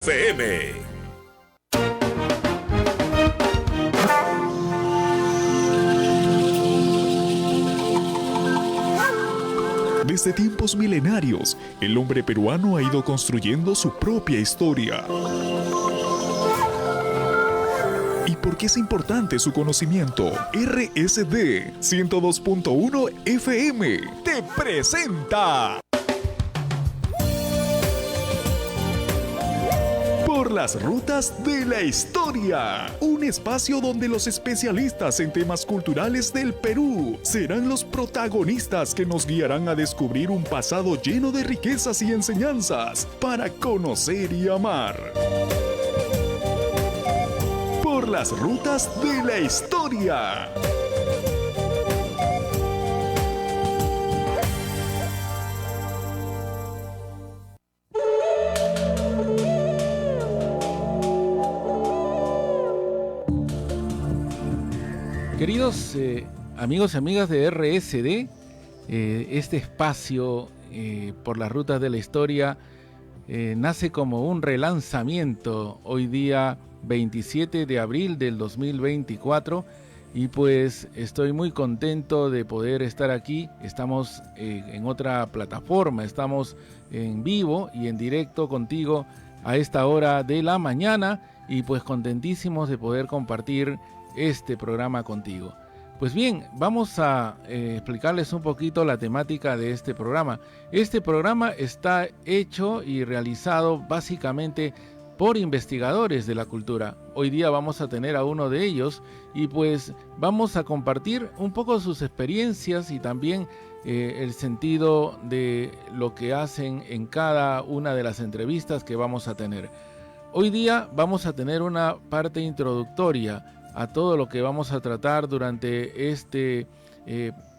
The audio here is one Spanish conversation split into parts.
FM. Desde tiempos milenarios, el hombre peruano ha ido construyendo su propia historia. ¿Y por qué es importante su conocimiento? RSD 102.1 FM te presenta Por las rutas de la historia, un espacio donde los especialistas en temas culturales del Perú serán los protagonistas que nos guiarán a descubrir un pasado lleno de riquezas y enseñanzas para conocer y amar. Por las rutas de la historia. Queridos amigos y amigas de RSD, este espacio por las rutas de la historia nace como un relanzamiento hoy día 27 de abril del 2024 y pues estoy muy contento de poder estar aquí. Estamos en otra plataforma, estamos en vivo y en directo contigo a esta hora de la mañana y pues contentísimos de poder compartir este programa contigo. Pues bien, vamos a explicarles un poquito la temática de este programa. Este programa está hecho y realizado básicamente por investigadores de la cultura. Hoy día vamos a tener a uno de ellos y pues vamos a compartir un poco sus experiencias y también el sentido de lo que hacen en cada una de las entrevistas que vamos a tener. Hoy día vamos a tener una parte introductoria a todo lo que vamos a tratar durante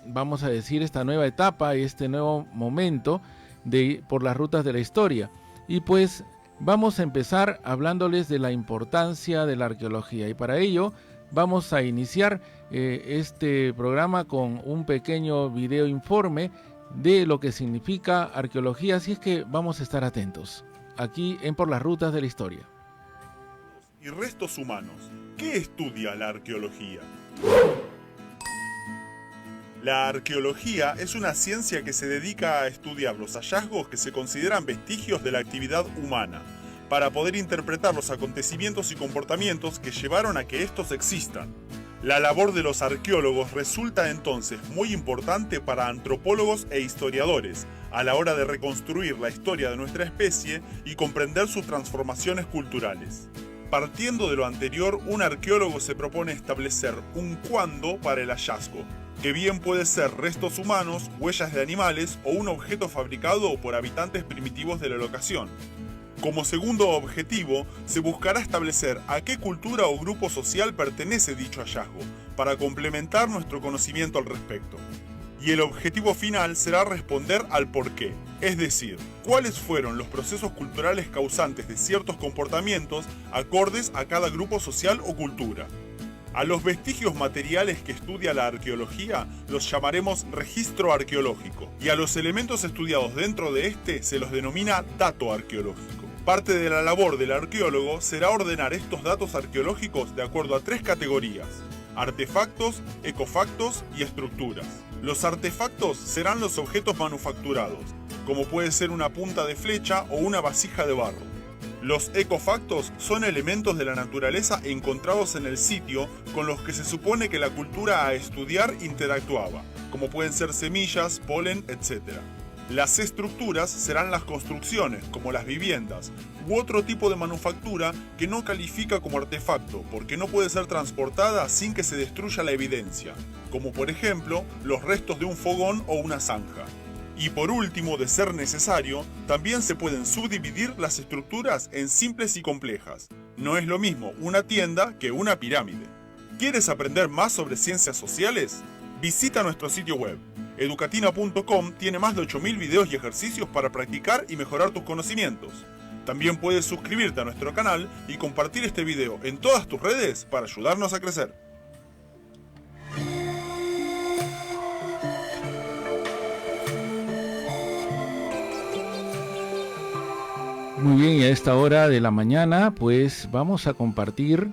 vamos a decir, esta nueva etapa y este nuevo momento de Por las rutas de la historia. Y pues vamos a empezar hablándoles de la importancia de la arqueología. Y para ello vamos a iniciar este programa con un pequeño video informe de lo que significa arqueología. Así es que vamos a estar atentos aquí en Por las rutas de la historia. Y restos humanos. ¿Qué estudia la arqueología? La arqueología es una ciencia que se dedica a estudiar los hallazgos que se consideran vestigios de la actividad humana, para poder interpretar los acontecimientos y comportamientos que llevaron a que estos existan. La labor de los arqueólogos resulta entonces muy importante para antropólogos e historiadores, a la hora de reconstruir la historia de nuestra especie y comprender sus transformaciones culturales. Partiendo de lo anterior, un arqueólogo se propone establecer un cuándo para el hallazgo, que bien puede ser restos humanos, huellas de animales o un objeto fabricado por habitantes primitivos de la locación. Como segundo objetivo, se buscará establecer a qué cultura o grupo social pertenece dicho hallazgo, para complementar nuestro conocimiento al respecto. Y el objetivo final será responder al porqué, es decir, cuáles fueron los procesos culturales causantes de ciertos comportamientos acordes a cada grupo social o cultura. A los vestigios materiales que estudia la arqueología los llamaremos registro arqueológico, y a los elementos estudiados dentro de este se los denomina dato arqueológico. Parte de la labor del arqueólogo será ordenar estos datos arqueológicos de acuerdo a tres categorías: artefactos, ecofactos y estructuras. Los artefactos serán los objetos manufacturados, como puede ser una punta de flecha o una vasija de barro. Los ecofactos son elementos de la naturaleza encontrados en el sitio con los que se supone que la cultura a estudiar interactuaba, como pueden ser semillas, polen, etc. Las estructuras serán las construcciones, como las viviendas, u otro tipo de manufactura que no califica como artefacto, porque no puede ser transportada sin que se destruya la evidencia, como por ejemplo los restos de un fogón o una zanja. Y por último, de ser necesario, también se pueden subdividir las estructuras en simples y complejas. No es lo mismo una tienda que una pirámide. ¿Quieres aprender más sobre ciencias sociales? Visita nuestro sitio web. Educatina.com tiene más de 8000 videos y ejercicios para practicar y mejorar tus conocimientos. También puedes suscribirte a nuestro canal y compartir este video en todas tus redes para ayudarnos a crecer. Muy bien, y a esta hora de la mañana, pues vamos a compartir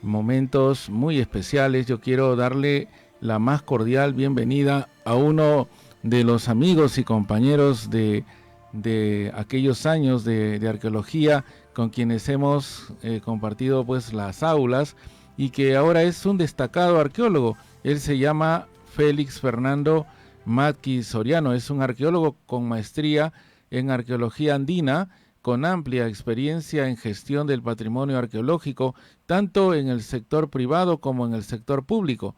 momentos muy especiales. Yo quiero darle la más cordial bienvenida a uno de los amigos y compañeros de aquellos años de arqueología con quienes hemos compartido pues las aulas y que ahora es un destacado arqueólogo. Él se llama Félix Fernando Maki Soriano, es un arqueólogo con maestría en arqueología andina, con amplia experiencia en gestión del patrimonio arqueológico, tanto en el sector privado como en el sector público.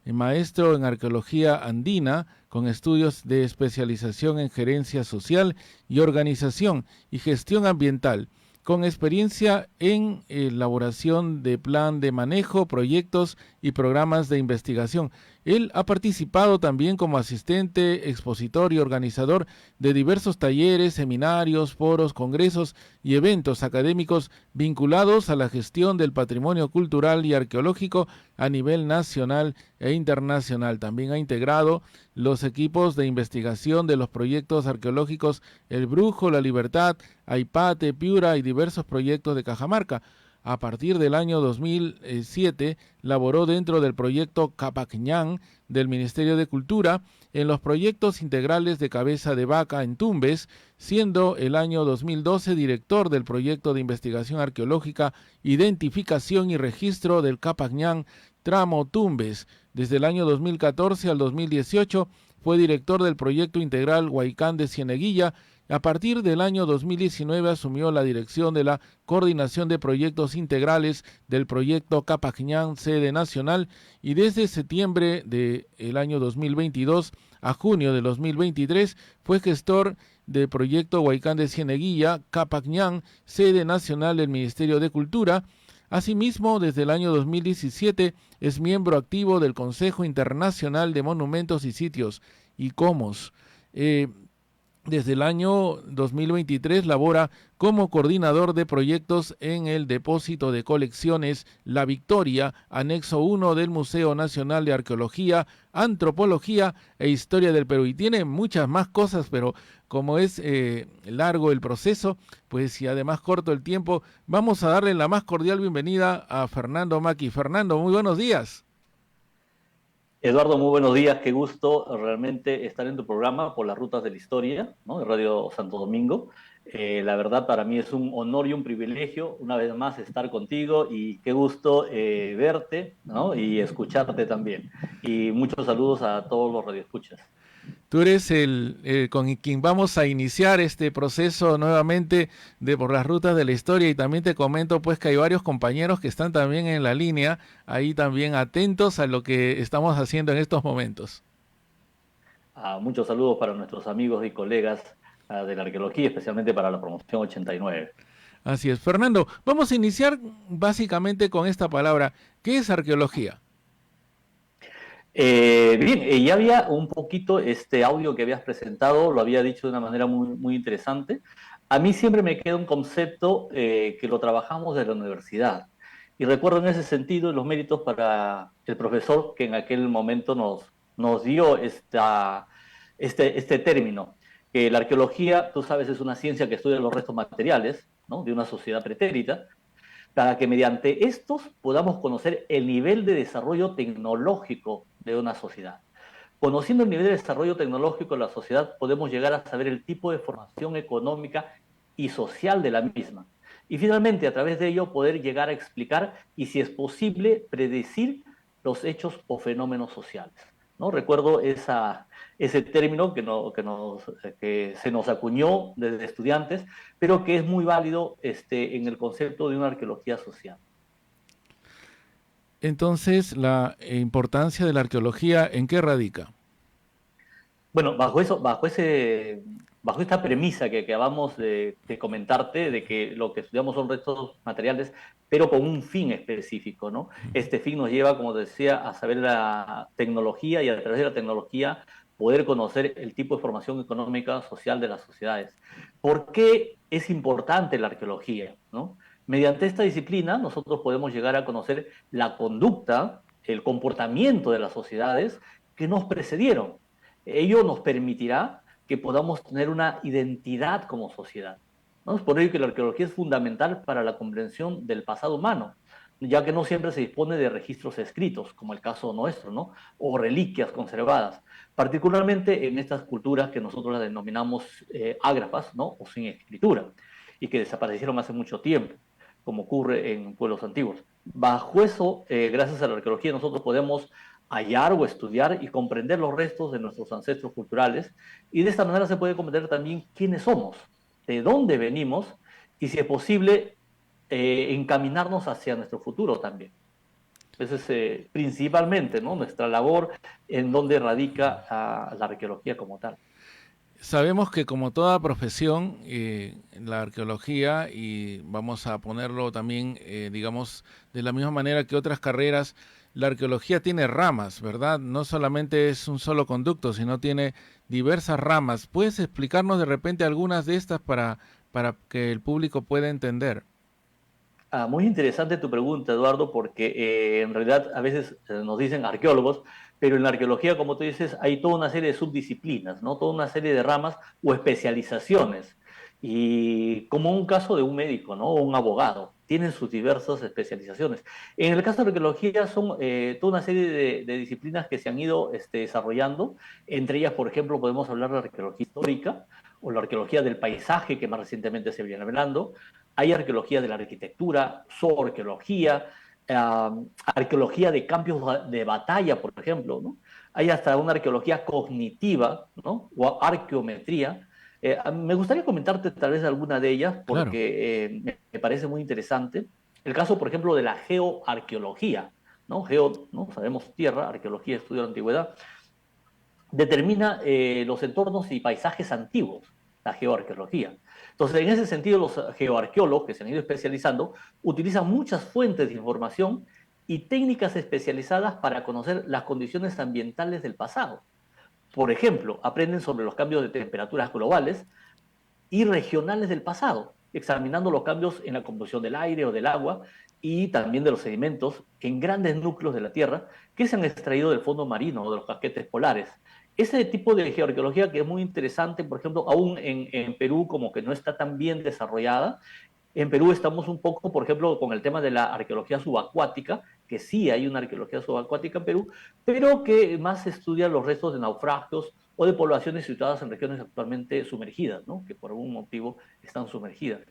Maestro en arqueología andina, con estudios de especialización en gerencia social y organización y gestión ambiental, con experiencia en elaboración de plan de manejo, proyectos y programas de investigación. Él ha participado también como asistente, expositor y organizador de diversos talleres, seminarios, foros, congresos y eventos académicos vinculados a la gestión del patrimonio cultural y arqueológico a nivel nacional e internacional. También ha integrado los equipos de investigación de los proyectos arqueológicos El Brujo, La Libertad, Aipate, Piura y diversos proyectos de Cajamarca. A partir del año 2007, laboró dentro del proyecto Capacñán del Ministerio de Cultura en los proyectos integrales de Cabeza de Vaca en Tumbes, siendo el año 2012 director del proyecto de investigación arqueológica, identificación y registro del Capacñán Tramo Tumbes. Desde el año 2014 al 2018 fue director del proyecto integral Huaycán de Cieneguilla. A partir del año 2019 asumió la dirección de la Coordinación de Proyectos Integrales del proyecto Capacñán, sede nacional, y desde septiembre del año 2022 a junio de 2023 fue gestor del proyecto Huaycán de Cieneguilla, Capacñán, sede nacional del Ministerio de Cultura. Asimismo, desde el año 2017 es miembro activo del Consejo Internacional de Monumentos y Sitios, ICOMOS. Desde el año 2023 labora como coordinador de proyectos en el Depósito de Colecciones La Victoria, anexo 1 del Museo Nacional de Arqueología, Antropología e Historia del Perú. Y tiene muchas más cosas, pero como es largo el proceso, pues y además corto el tiempo, vamos a darle la más cordial bienvenida a Fernando Maki. Fernando, muy buenos días. Eduardo, muy buenos días, qué gusto realmente estar en tu programa por las rutas de la historia, ¿no? De Radio Santo Domingo. La verdad para mí es un honor y un privilegio una vez más estar contigo y qué gusto verte, ¿no? Y escucharte también. Y muchos saludos a todos los radioescuchas. Tú eres el con quien vamos a iniciar este proceso nuevamente de por las rutas de la historia, y también te comento pues que hay varios compañeros que están también en la línea, ahí también atentos a lo que estamos haciendo en estos momentos. Muchos saludos para nuestros amigos y colegas de la arqueología, especialmente para la promoción 89. Así es. Fernando, vamos a iniciar básicamente con esta palabra. ¿Qué es arqueología? Ya había un poquito este audio que habías presentado, lo había dicho de una manera muy interesante. A mí siempre me queda un concepto que lo trabajamos de la universidad. Y recuerdo en ese sentido los méritos para el profesor que en aquel momento nos dio este término, que la arqueología, tú sabes, es una ciencia que estudia los restos materiales, ¿no? De una sociedad pretérita, para que mediante estos podamos conocer el nivel de desarrollo tecnológico de una sociedad. Conociendo el nivel de desarrollo tecnológico de la sociedad, podemos llegar a saber el tipo de formación económica y social de la misma. Y finalmente, a través de ello, poder llegar a explicar y, si es posible, predecir los hechos o fenómenos sociales, ¿no? Recuerdo ese término que se nos acuñó desde estudiantes, pero que es muy válido en el concepto de una arqueología social. Entonces, la importancia de la arqueología, ¿en qué radica? Bueno, bajo esta premisa que acabamos de comentarte, de que lo que estudiamos son restos materiales, pero con un fin específico, ¿no? Este fin nos lleva, como decía, a saber la tecnología y a través de la tecnología poder conocer el tipo de formación económica, social de las sociedades. ¿Por qué es importante la arqueología, ¿no? Mediante esta disciplina nosotros podemos llegar a conocer la conducta, el comportamiento de las sociedades que nos precedieron. Ello nos permitirá que podamos tener una identidad como sociedad. ¿no? Es por ello que la arqueología es fundamental para la comprensión del pasado humano, ya que no siempre se dispone de registros escritos, como el caso nuestro, ¿no? O reliquias conservadas, particularmente en estas culturas que nosotros las denominamos ágrafas, ¿no? O sin escritura, y que desaparecieron hace mucho tiempo, como ocurre en pueblos antiguos. Bajo eso, gracias a la arqueología, nosotros podemos hallar o estudiar y comprender los restos de nuestros ancestros culturales, y de esta manera se puede comprender también quiénes somos, de dónde venimos, y si es posible, encaminarnos hacia nuestro futuro también. Esa es principalmente, ¿no?, nuestra labor, en donde radica la arqueología como tal. Sabemos que como toda profesión, la arqueología, y vamos a ponerlo también, digamos, de la misma manera que otras carreras, la arqueología tiene ramas, ¿verdad? No solamente es un solo conducto, sino tiene diversas ramas. ¿Puedes explicarnos de repente algunas de estas para que el público pueda entender? Muy interesante tu pregunta, Eduardo, porque en realidad a veces nos dicen arqueólogos, pero en la arqueología, como tú dices, hay toda una serie de subdisciplinas, ¿no? Toda una serie de ramas o especializaciones. Y como un caso de un médico, ¿no? O un abogado, tienen sus diversas especializaciones. En el caso de la arqueología son toda una serie de disciplinas que se han ido desarrollando. Entre ellas, por ejemplo, podemos hablar de la arqueología histórica o la arqueología del paisaje, que más recientemente se viene hablando. Hay arqueología de la arquitectura, zooarqueología, arqueología de campos de batalla, por ejemplo, ¿no? Hay hasta una arqueología cognitiva, ¿no? O arqueometría. Me gustaría comentarte tal vez alguna de ellas Claro. porque me parece muy interesante. El caso, por ejemplo, de la geoarqueología, ¿no? Geo, ¿no? Sabemos tierra, arqueología, estudio de la antigüedad. Determina los entornos y paisajes antiguos, la geoarqueología. Entonces, en ese sentido, los geoarqueólogos que se han ido especializando utilizan muchas fuentes de información y técnicas especializadas para conocer las condiciones ambientales del pasado. Por ejemplo, aprenden sobre los cambios de temperaturas globales y regionales del pasado, examinando los cambios en la composición del aire o del agua y también de los sedimentos en grandes núcleos de la Tierra que se han extraído del fondo marino o de los casquetes polares. Ese tipo de geoarqueología que es muy interesante, por ejemplo, aún en Perú como que no está tan bien desarrollada. En Perú estamos un poco, por ejemplo, con el tema de la arqueología subacuática, que sí hay una arqueología subacuática en Perú, pero que más estudia los restos de naufragios o de poblaciones situadas en regiones actualmente sumergidas, ¿no? Que por algún motivo están sumergidas.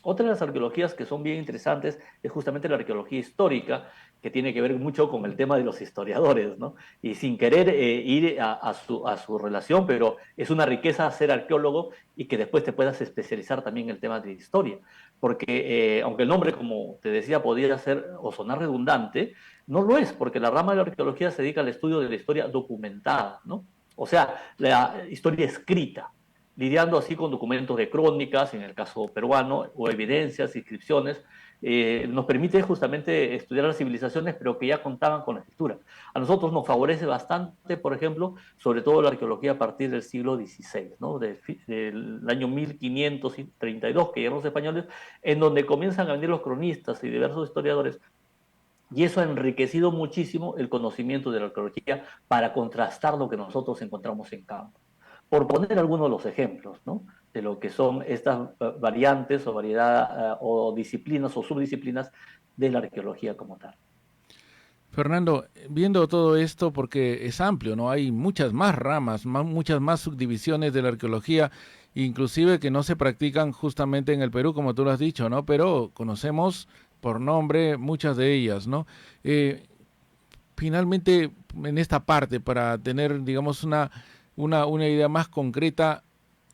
Otra de las arqueologías que son bien interesantes es justamente la arqueología histórica, que tiene que ver mucho con el tema de los historiadores, ¿no? Y sin querer ir a su relación, pero es una riqueza ser arqueólogo y que después te puedas especializar también en el tema de historia. Porque aunque el nombre, como te decía, podría ser o sonar redundante, no lo es, porque la rama de la arqueología se dedica al estudio de la historia documentada, ¿no? O sea, la historia escrita, lidiando así con documentos de crónicas, en el caso peruano, o evidencias, inscripciones, nos permite justamente estudiar las civilizaciones, pero que ya contaban con la escritura. A nosotros nos favorece bastante, por ejemplo, sobre todo la arqueología a partir del siglo XVI, ¿no? Del año 1532, que llegaron los españoles, en donde comienzan a venir los cronistas y diversos historiadores, y eso ha enriquecido muchísimo el conocimiento de la arqueología para contrastar lo que nosotros encontramos en campo. Por poner algunos de los ejemplos, ¿no?, de lo que son estas variantes o variedad o disciplinas o subdisciplinas de la arqueología como tal. Fernando, viendo todo esto, porque es amplio, ¿no? Hay muchas más ramas, muchas más subdivisiones de la arqueología, inclusive que no se practican justamente en el Perú, como tú lo has dicho, ¿no? Pero conocemos por nombre muchas de ellas, ¿no? Finalmente, en esta parte, para tener, digamos, una idea más concreta,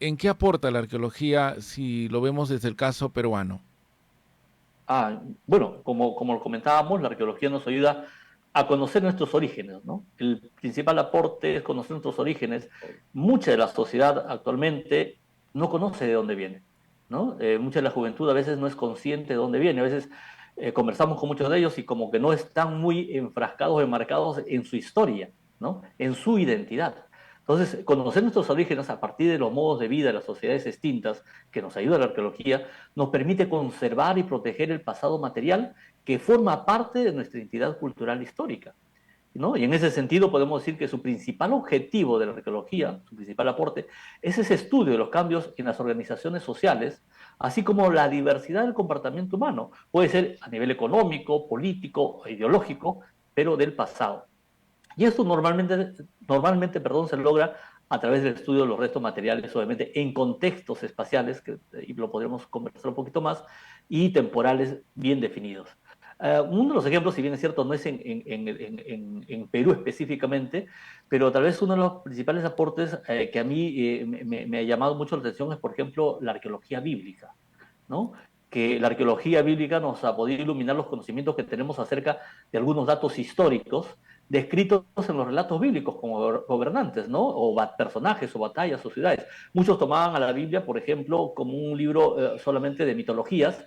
¿en qué aporta la arqueología si lo vemos desde el caso peruano? Bueno, como lo comentábamos, la arqueología nos ayuda a conocer nuestros orígenes, ¿no? El principal aporte es conocer nuestros orígenes. Mucha de la sociedad actualmente no conoce de dónde viene, ¿no? Mucha de la juventud a veces no es consciente de dónde viene. A veces conversamos con muchos de ellos y como que no están muy enfrascados, enmarcados en su historia, ¿no? En su identidad. Entonces, conocer nuestros orígenes a partir de los modos de vida de las sociedades extintas que nos ayuda la arqueología, nos permite conservar y proteger el pasado material que forma parte de nuestra identidad cultural histórica, ¿no? Y en ese sentido podemos decir que su principal objetivo de la arqueología, su principal aporte, es ese estudio de los cambios en las organizaciones sociales así como la diversidad del comportamiento humano. Puede ser a nivel económico, político, ideológico, pero del pasado. Y esto normalmente se logra a través del estudio de los restos materiales, obviamente en contextos espaciales, y lo podremos conversar un poquito más, y temporales bien definidos. Uno de los ejemplos, si bien es cierto, no es en Perú específicamente, pero tal vez uno de los principales aportes que a mí me ha llamado mucho la atención es, por ejemplo, la arqueología bíblica, ¿no? Que la arqueología bíblica nos ha podido iluminar los conocimientos que tenemos acerca de algunos datos históricos descritos en los relatos bíblicos como gobernantes, ¿no? O personajes, o batallas, o ciudades. Muchos tomaban a la Biblia, por ejemplo, como un libro solamente de mitologías.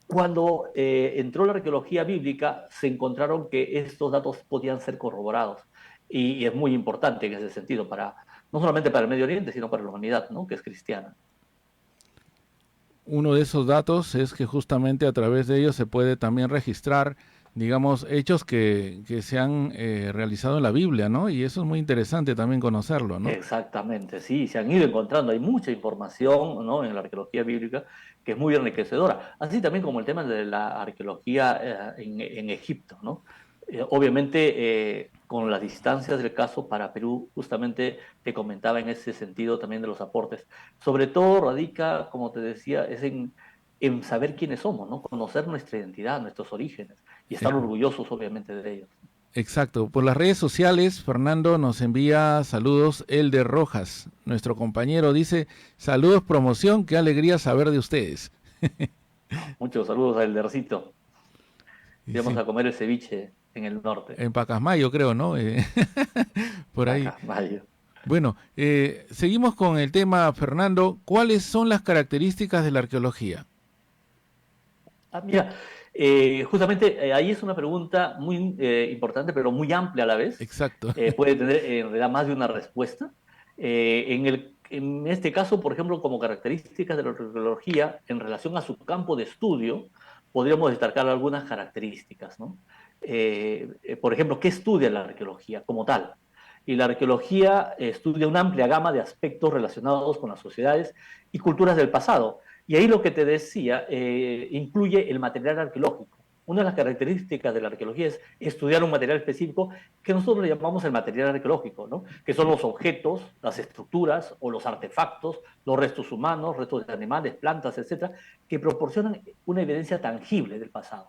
Cuando entró la arqueología bíblica, se encontraron que estos datos podían ser corroborados. Y es muy importante en ese sentido, no solamente para el Medio Oriente, sino para la humanidad, ¿no? Que es cristiana. Uno de esos datos es que justamente a través de ellos se puede también registrar, digamos, hechos que se han realizado en la Biblia, ¿no? Y eso es muy interesante también conocerlo, ¿no? Exactamente, sí, se han ido encontrando, hay mucha información, ¿no? En la arqueología bíblica que es muy enriquecedora, así también como el tema de la arqueología en Egipto, ¿no? Obviamente, con las distancias del caso para Perú, justamente te comentaba en ese sentido también de los aportes. Sobre todo radica, como te decía, es en saber quiénes somos, ¿no? Conocer nuestra identidad, nuestros orígenes, y estar orgullosos, obviamente, de ellos. Exacto. Por las redes sociales, Fernando nos envía saludos. Elder Rojas, nuestro compañero, dice: saludos, promoción, qué alegría saber de ustedes. Muchos saludos a Eldercito. Vamos Sí. a comer el ceviche en el norte. En Pacasmayo, creo, ¿no? Por ahí. Pacasmayo. Bueno, seguimos con el tema, Fernando. ¿Cuáles son las características de la arqueología? Mira, justamente ahí es una pregunta muy importante, pero muy amplia a la vez. Exacto. Puede tener en realidad más de una respuesta. En este caso, por ejemplo, como características de la arqueología, en relación a su campo de estudio, podríamos destacar algunas características, ¿no? Por ejemplo, ¿qué estudia la arqueología como tal? Y la arqueología estudia una amplia gama de aspectos relacionados con las sociedades y culturas del pasado. Y ahí lo que te decía incluye el material arqueológico. Una de las características de la arqueología es estudiar un material específico que nosotros le llamamos el material arqueológico, ¿no? Que son los objetos, las estructuras o los artefactos, los restos humanos, restos de animales, plantas, etcétera, que proporcionan una evidencia tangible del pasado.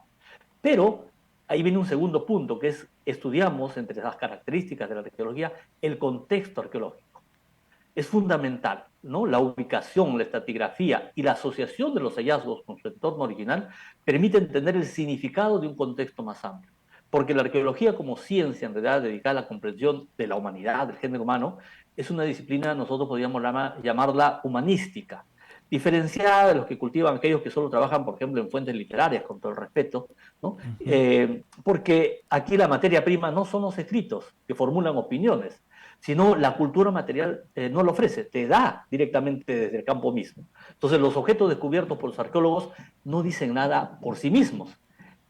Pero ahí viene un segundo punto, que es estudiamos entre las características de la arqueología el contexto arqueológico. Es fundamental, ¿no? La ubicación, la estratigrafía y la asociación de los hallazgos con su entorno original permite entender el significado de un contexto más amplio. Porque la arqueología como ciencia, en realidad dedicada a la comprensión de la humanidad, del género humano, es una disciplina, nosotros podríamos llamarla humanística, diferenciada de los que cultivan aquellos que solo trabajan, por ejemplo, en fuentes literarias, con todo el respeto, ¿no? Porque aquí la materia prima no son los escritos que formulan opiniones, sino la cultura material no lo ofrece, te da directamente desde el campo mismo. Entonces los objetos descubiertos por los arqueólogos no dicen nada por sí mismos.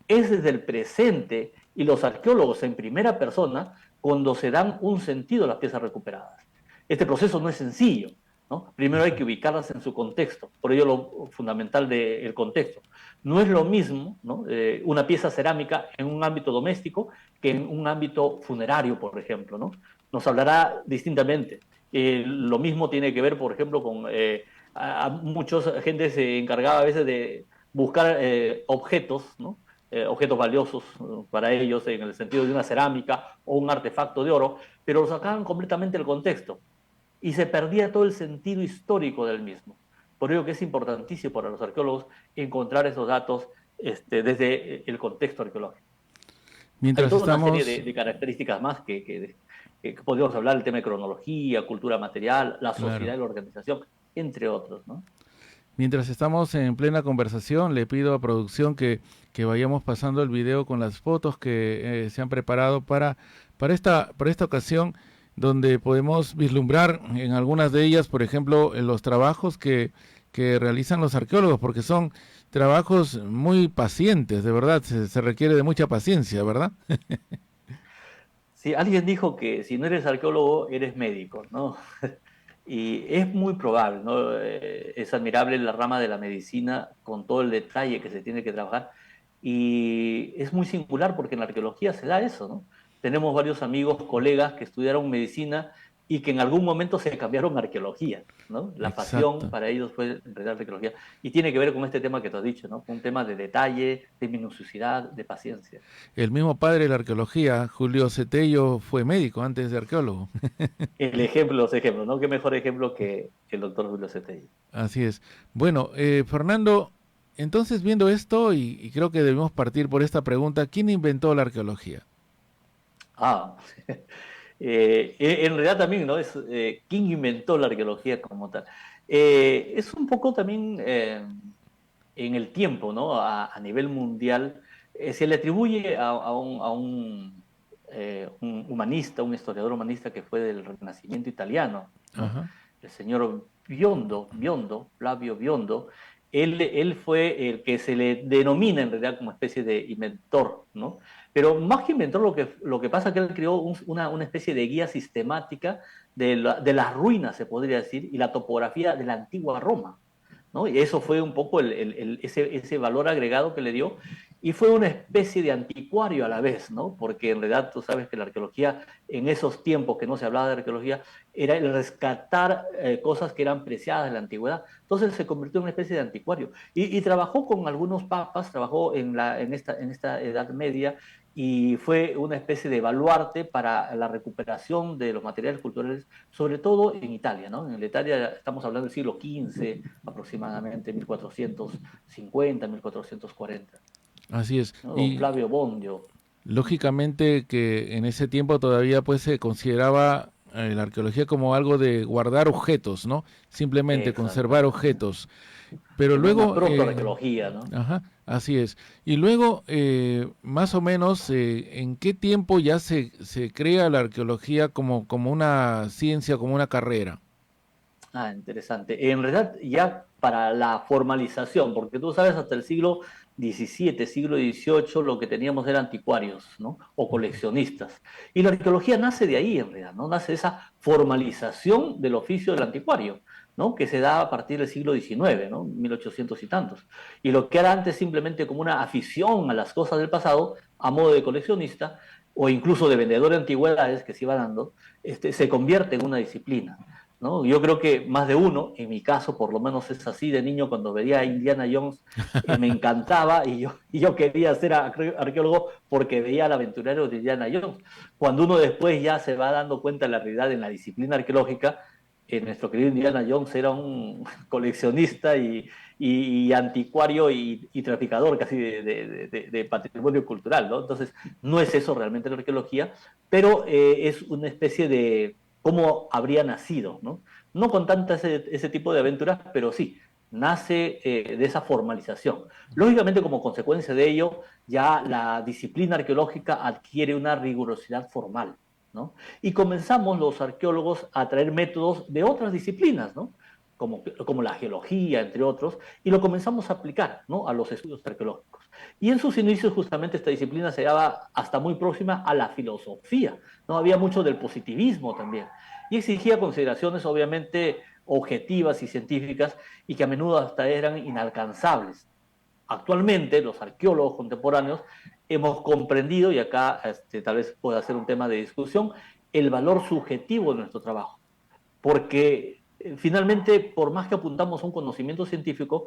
Es desde el presente y los arqueólogos en primera persona cuando se dan un sentido a las piezas recuperadas. Este proceso no es sencillo, ¿no? Primero hay que ubicarlas en su contexto, por ello lo fundamental del contexto. No es lo mismo, ¿no? Una pieza cerámica en un ámbito doméstico que en un ámbito funerario, por ejemplo, ¿no? Nos hablará distintamente. Lo mismo tiene que ver, por ejemplo, con mucha gente se encargaba a veces de buscar objetos, ¿no? Objetos valiosos para ellos en el sentido de una cerámica o un artefacto de oro, pero lo sacaban completamente del contexto y se perdía todo el sentido histórico del mismo. Por ello que es importantísimo para los arqueólogos encontrar esos datos desde el contexto arqueológico. Mientras hay toda estamos... una serie de características más que podríamos hablar, el tema de cronología, cultura material, la sociedad y la organización, entre otros, ¿no? Mientras estamos en plena conversación, le pido a producción que vayamos pasando el video con las fotos que se han preparado para esta ocasión, donde podemos vislumbrar en algunas de ellas, por ejemplo, los trabajos que realizan los arqueólogos, porque son trabajos muy pacientes, de verdad, se requiere de mucha paciencia, ¿verdad? Sí, alguien dijo que si no eres arqueólogo, eres médico, ¿no? Y es muy probable, ¿no? Es admirable la rama de la medicina con todo el detalle que se tiene que trabajar. Y es muy singular porque en la arqueología se da eso, ¿no? Tenemos varios amigos, colegas que estudiaron medicina y que en algún momento se cambiaron a arqueología, ¿no? La pasión Exacto. para ellos fue en realidad arqueología. Y tiene que ver con este tema que tú has dicho, ¿no? Un tema de detalle, de minuciosidad, de paciencia. El mismo padre de la arqueología, Julio Cetello, fue médico antes de arqueólogo. El ejemplo, los ejemplos, ¿no? Qué mejor ejemplo que el doctor Julio Cetello. Así es. Bueno, Fernando, entonces viendo esto, y creo que debemos partir por esta pregunta, ¿quién inventó la arqueología? Ah, en realidad también, ¿no? Es quién inventó la arqueología como tal. Es un poco también en el tiempo, ¿no? A nivel mundial, se le atribuye un humanista, un historiador humanista que fue del Renacimiento italiano, ¿no? Ajá. El señor Biondo, Flavio Biondo. Él fue el que se le denomina en realidad como especie de inventor, ¿no? Pero más que inventor, lo que pasa es que él creó una especie de guía sistemática de las ruinas, se podría decir, y la topografía de la antigua Roma, ¿no? Y eso fue un poco ese valor agregado que le dio, y fue una especie de anticuario a la vez, ¿no? Porque en realidad tú sabes que la arqueología, en esos tiempos que no se hablaba de arqueología, era el rescatar cosas que eran preciadas de la antigüedad. Entonces se convirtió en una especie de anticuario. Y trabajó con algunos papas, trabajó en esta Edad Media, y fue una especie de baluarte para la recuperación de los materiales culturales, sobre todo en Italia, ¿no? En Italia estamos hablando del siglo XV, aproximadamente 1450, 1440, Así es. ¿no? Don Y Flavio Bondio. lógicamente que en ese tiempo todavía pues se consideraba la arqueología como algo de guardar objetos, ¿no? Simplemente conservar Exactamente. objetos. Pero Como una luego, protoarqueología, ¿no? ajá, así es. Y luego, más o menos, ¿en qué tiempo ya se crea la arqueología como una ciencia, como una carrera? Ah, interesante. En realidad, ya para la formalización, porque tú sabes, hasta el siglo XVII, siglo XVIII, lo que teníamos eran anticuarios, ¿no? O coleccionistas. Y la arqueología nace de ahí, en realidad, ¿no? Nace esa formalización del oficio del anticuario, ¿no? Que se da a partir del siglo XIX, ¿no? 1800 y tantos. Y lo que era antes simplemente como una afición a las cosas del pasado, a modo de coleccionista, o incluso de vendedor de antigüedades que se iba dando, se convierte en una disciplina, ¿no? Yo creo que más de uno, en mi caso por lo menos es así, de niño cuando veía a Indiana Jones, me encantaba y yo quería ser arqueólogo porque veía al aventurero de Indiana Jones. Cuando uno después ya se va dando cuenta de la realidad en la disciplina arqueológica, nuestro querido Indiana Jones era un coleccionista y anticuario y traficador casi de patrimonio cultural, ¿no? Entonces, no es eso realmente la arqueología, pero es una especie de cómo habría nacido, ¿no? No con tanta ese tipo de aventuras, pero sí, nace de esa formalización. Lógicamente, como consecuencia de ello, ya la disciplina arqueológica adquiere una rigurosidad formal, ¿no? Y comenzamos los arqueólogos a traer métodos de otras disciplinas, ¿no? Como la geología, entre otros, y lo comenzamos a aplicar, ¿no? A los estudios arqueológicos. Y en sus inicios justamente esta disciplina se daba hasta muy próxima a la filosofía, ¿no? Había mucho del positivismo también, y exigía consideraciones obviamente objetivas y científicas, y que a menudo hasta eran inalcanzables. Actualmente los arqueólogos contemporáneos hemos comprendido, y acá tal vez pueda ser un tema de discusión, el valor subjetivo de nuestro trabajo, porque finalmente, por más que apuntamos a un conocimiento científico,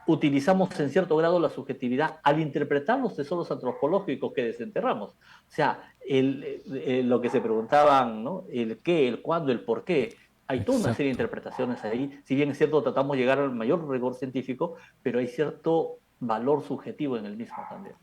utilizamos en cierto grado la subjetividad al interpretar los tesoros antropológicos que desenterramos. O sea, lo que se preguntaban, ¿no? El qué, el cuándo, el por qué. Hay toda una serie de Exacto. interpretaciones ahí. Si bien es cierto, tratamos de llegar al mayor rigor científico, pero hay cierto valor subjetivo en el mismo también.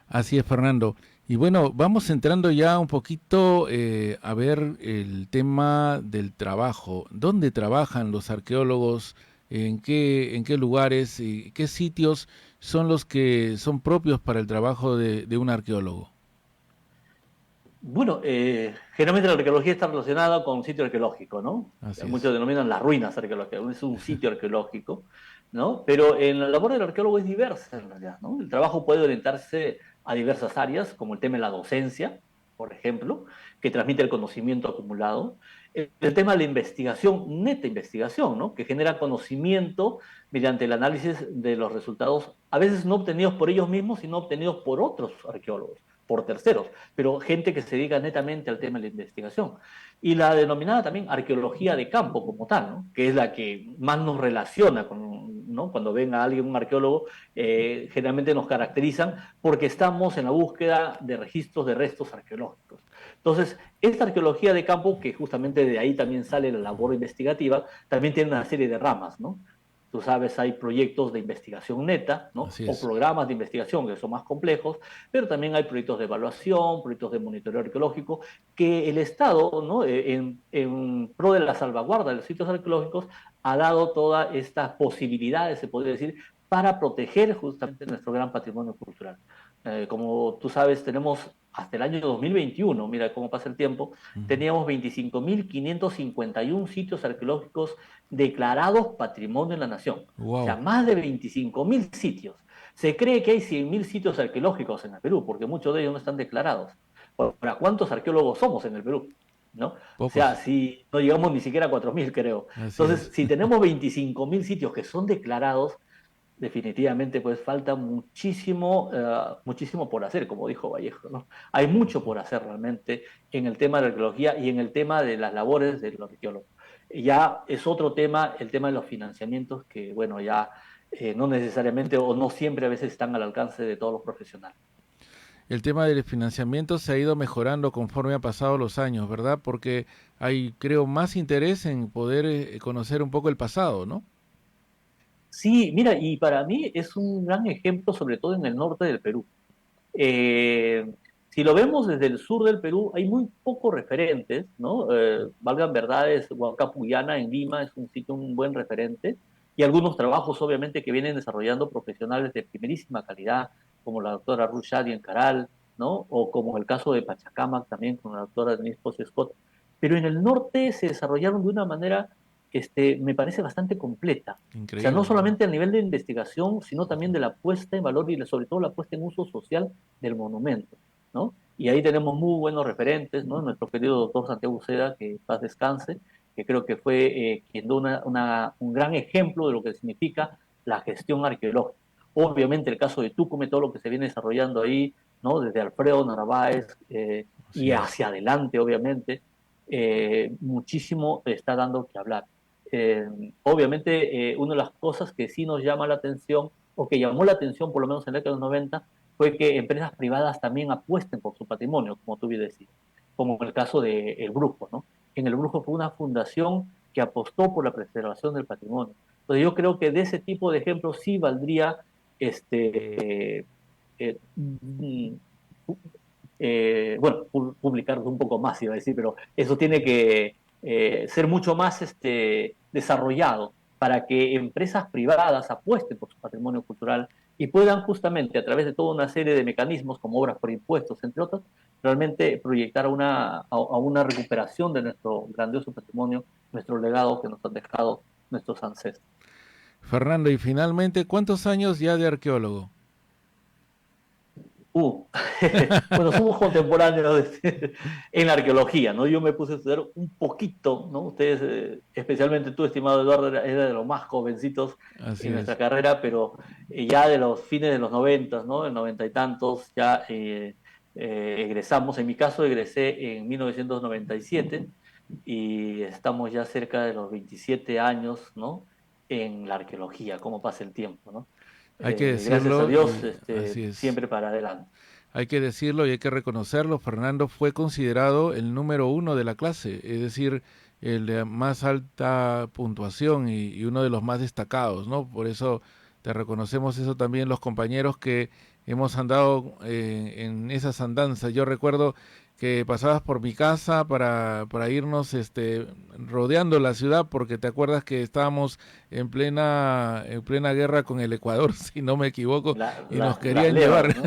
Así es, Fernando. Y bueno, vamos entrando ya un poquito a ver el tema del trabajo. ¿Dónde trabajan los arqueólogos? ¿En qué lugares y qué sitios son los que son propios para el trabajo de un arqueólogo? Bueno, generalmente la arqueología está relacionada con un sitio arqueológico, ¿no? Así Muchos es. denominan las ruinas arqueológicas, es un sitio arqueológico, ¿no? Pero en la labor del arqueólogo es diversa en realidad, ¿no? El trabajo puede orientarse a diversas áreas, como el tema de la docencia, por ejemplo, que transmite el conocimiento acumulado. el tema de la investigación, neta investigación, ¿no? Que genera conocimiento mediante el análisis de los resultados, a veces no obtenidos por ellos mismos, sino obtenidos por otros arqueólogos, por terceros, pero gente que se dedica netamente al tema de la investigación. Y la denominada también arqueología de campo como tal, ¿no? Que es la que más nos relaciona con, ¿no? Cuando ven a alguien, un arqueólogo, generalmente nos caracterizan porque estamos en la búsqueda de registros de restos arqueológicos. Entonces, esta arqueología de campo, que justamente de ahí también sale la labor investigativa, también tiene una serie de ramas, ¿no? Tú sabes, hay proyectos de investigación neta, ¿no? O programas de investigación que son más complejos, pero también hay proyectos de evaluación, proyectos de monitoreo arqueológico, que el Estado, ¿no? En pro de la salvaguarda de los sitios arqueológicos, ha dado todas estas posibilidades, se podría decir, para proteger justamente nuestro gran patrimonio cultural. Como tú sabes, tenemos hasta el año 2021, mira cómo pasa el tiempo, teníamos 25.551 sitios arqueológicos declarados patrimonio de la nación. Wow. O sea, más de 25.000 sitios. Se cree que hay 100.000 sitios arqueológicos en el Perú, porque muchos de ellos no están declarados. ¿Para cuántos arqueólogos somos en el Perú? ¿No? O sea, si no llegamos ni siquiera a 4.000, creo. Entonces, si tenemos 25.000 sitios que son declarados, definitivamente pues falta muchísimo, muchísimo por hacer, como dijo Vallejo, ¿no? Hay mucho por hacer realmente en el tema de la arqueología y en el tema de las labores de los arqueólogos. Ya es otro tema, el tema de los financiamientos, que bueno, ya no necesariamente o no siempre a veces están al alcance de todos los profesionales. El tema del financiamiento se ha ido mejorando conforme han pasado los años, ¿verdad? Porque hay, creo, más interés en poder conocer un poco el pasado, ¿no? Sí, mira, y para mí es un gran ejemplo, sobre todo en el norte del Perú. Si lo vemos desde el sur del Perú, hay muy pocos referentes, ¿no? Valgan verdades, Huancapuyana en Lima es un sitio, un buen referente, y algunos trabajos, obviamente, que vienen desarrollando profesionales de primerísima calidad, como la doctora Ruth Shadi en Caral, ¿no? O como el caso de Pachacamac también, con la doctora Denise Pose Scott. Pero en el norte se desarrollaron de una manera me parece bastante completa. Increíble. O sea, no solamente a nivel de investigación, sino también de la puesta en valor y sobre todo la puesta en uso social del monumento, ¿no? Y ahí tenemos muy buenos referentes, ¿no? Nuestro querido doctor Santiago Uceda, que paz descanse, que creo que fue quien dio un gran ejemplo de lo que significa la gestión arqueológica. Obviamente el caso de Tucumán, todo lo que se viene desarrollando ahí, ¿no? Desde Alfredo Narváez y hacia adelante, obviamente, muchísimo está dando que hablar. Obviamente, una de las cosas que sí nos llama la atención, o que llamó la atención por lo menos en la década de los 90, fue que empresas privadas también apuesten por su patrimonio, como tú bien decías, como en el caso del Brujo, ¿no? En el Brujo fue una fundación que apostó por la preservación del patrimonio. Entonces yo creo que de ese tipo de ejemplos sí valdría bueno, publicar un poco más, iba a decir, pero eso tiene que ser mucho más desarrollado para que empresas privadas apuesten por su patrimonio cultural y puedan justamente a través de toda una serie de mecanismos como obras por impuestos, entre otros, realmente proyectar a una recuperación de nuestro grandioso patrimonio, nuestro legado que nos han dejado nuestros ancestros. Fernando, y finalmente, ¿cuántos años ya de arqueólogo? Bueno, somos contemporáneos en la arqueología, ¿no? Yo me puse a estudiar un poquito, ¿no? Ustedes, especialmente tú, estimado Eduardo, era de los más jovencitos en nuestra carrera, pero ya de los fines de los 90, ¿no? En 90 y tantos ya egresamos. En mi caso egresé en 1997 y estamos ya cerca de los 27 años, ¿no? En la arqueología, cómo pasa el tiempo, ¿no? Hay que decirlo, gracias a Dios, siempre para adelante. Hay que decirlo y hay que reconocerlo. Fernando fue considerado el número 1 de la clase, es decir, el de más alta puntuación y uno de los más destacados, ¿no? Por eso te reconocemos eso también los compañeros que hemos andado en esas andanzas. Yo recuerdo que pasabas por mi casa para irnos rodeando la ciudad, porque te acuerdas que estábamos en plena guerra con el Ecuador, si no me equivoco, y nos querían llevar. ¿No?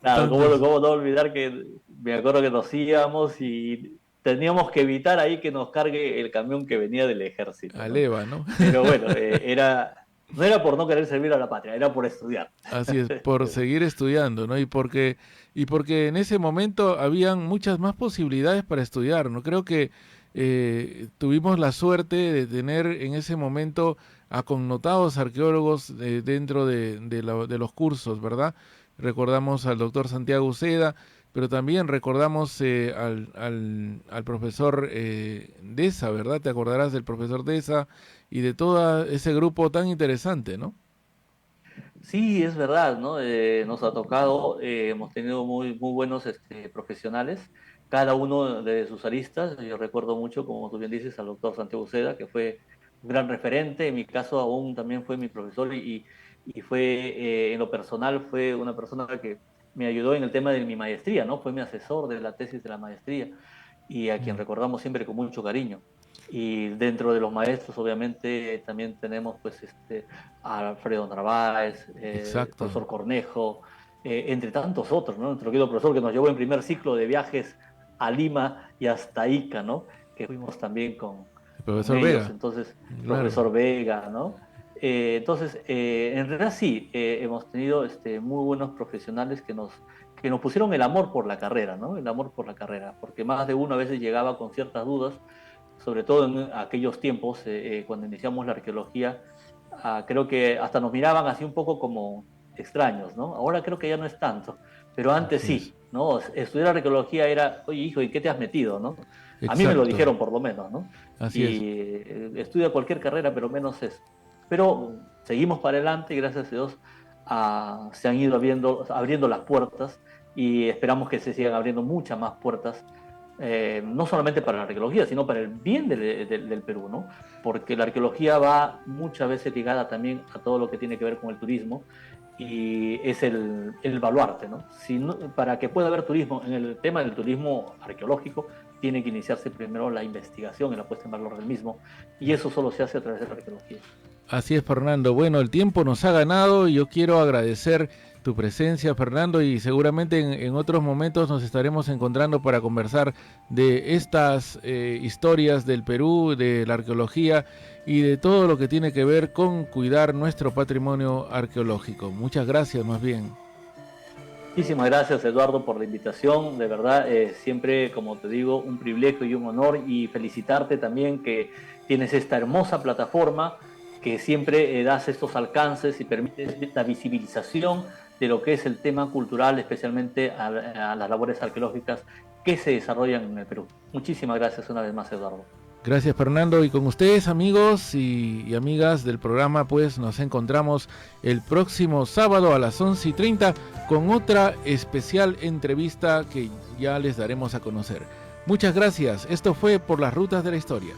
Claro, ¿cómo no olvidar que me acuerdo que nos íbamos y teníamos que evitar ahí que nos cargue el camión que venía del ejército, ¿no? Aleva, ¿no? Pero bueno, era No era por no querer servir a la patria, era por estudiar. Así es, por seguir estudiando, ¿no? Y porque en ese momento habían muchas más posibilidades para estudiar, ¿no? Creo que tuvimos la suerte de tener en ese momento a connotados arqueólogos dentro de los cursos, ¿verdad? Recordamos al doctor Santiago Uceda, pero también recordamos al profesor Deza, ¿verdad? Te acordarás del profesor Deza y de todo ese grupo tan interesante, ¿no? Sí, es verdad, ¿no? Nos ha tocado, hemos tenido muy buenos profesionales, cada uno de sus aristas. Yo recuerdo mucho, como tú bien dices, al doctor Santiago Uceda, que fue un gran referente. En mi caso, aún también fue mi profesor y fue, en lo personal, fue una persona que me ayudó en el tema de mi maestría, ¿no? Fue mi asesor de la tesis de la maestría y a quien recordamos siempre con mucho cariño. Y dentro de los maestros, obviamente, también tenemos pues a Alfredo Narváez, profesor Cornejo, entre tantos otros, ¿no? Nuestro querido profesor que nos llevó en primer ciclo de viajes a Lima y hasta Ica, ¿no? Que fuimos también con el profesor ellos. Vega. Entonces, Claro. profesor Vega, ¿no? Entonces, en realidad sí, hemos tenido muy buenos profesionales que nos pusieron el amor por la carrera, ¿no? El amor por la carrera, porque más de uno a veces llegaba con ciertas dudas, sobre todo en aquellos tiempos, cuando iniciamos la arqueología, creo que hasta nos miraban así un poco como extraños, ¿no? Ahora creo que ya no es tanto, pero antes sí, ¿no? Estudiar arqueología era, oye, hijo, ¿y qué te has metido, no? A mí me lo dijeron por lo menos, ¿no? Así es. Estudia cualquier carrera, pero menos eso. Pero seguimos para adelante y gracias a Dios se han ido abriendo las puertas y esperamos que se sigan abriendo muchas más puertas, no solamente para la arqueología, sino para el bien del Perú, ¿no? Porque la arqueología va muchas veces ligada también a todo lo que tiene que ver con el turismo y es el baluarte, ¿no? Para que pueda haber turismo, en el tema del turismo arqueológico, tiene que iniciarse primero la investigación y la puesta en valor del mismo, y eso solo se hace a través de la arqueología. Así es, Fernando. Bueno, el tiempo nos ha ganado y yo quiero agradecer tu presencia, Fernando, y seguramente en otros momentos nos estaremos encontrando para conversar de estas historias del Perú, de la arqueología y de todo lo que tiene que ver con cuidar nuestro patrimonio arqueológico. Muchas gracias, más bien. Muchísimas gracias, Eduardo, por la invitación. De verdad, siempre, como te digo, un privilegio y un honor, y felicitarte también que tienes esta hermosa plataforma, que siempre das estos alcances y permites esta visibilización de lo que es el tema cultural, especialmente a las labores arqueológicas que se desarrollan en el Perú. Muchísimas gracias una vez más, Eduardo. Gracias, Fernando, y con ustedes, amigos y amigas del programa, pues nos encontramos el próximo sábado a las 11:30 con otra especial entrevista que ya les daremos a conocer. Muchas gracias. Esto fue Por las Rutas de la Historia.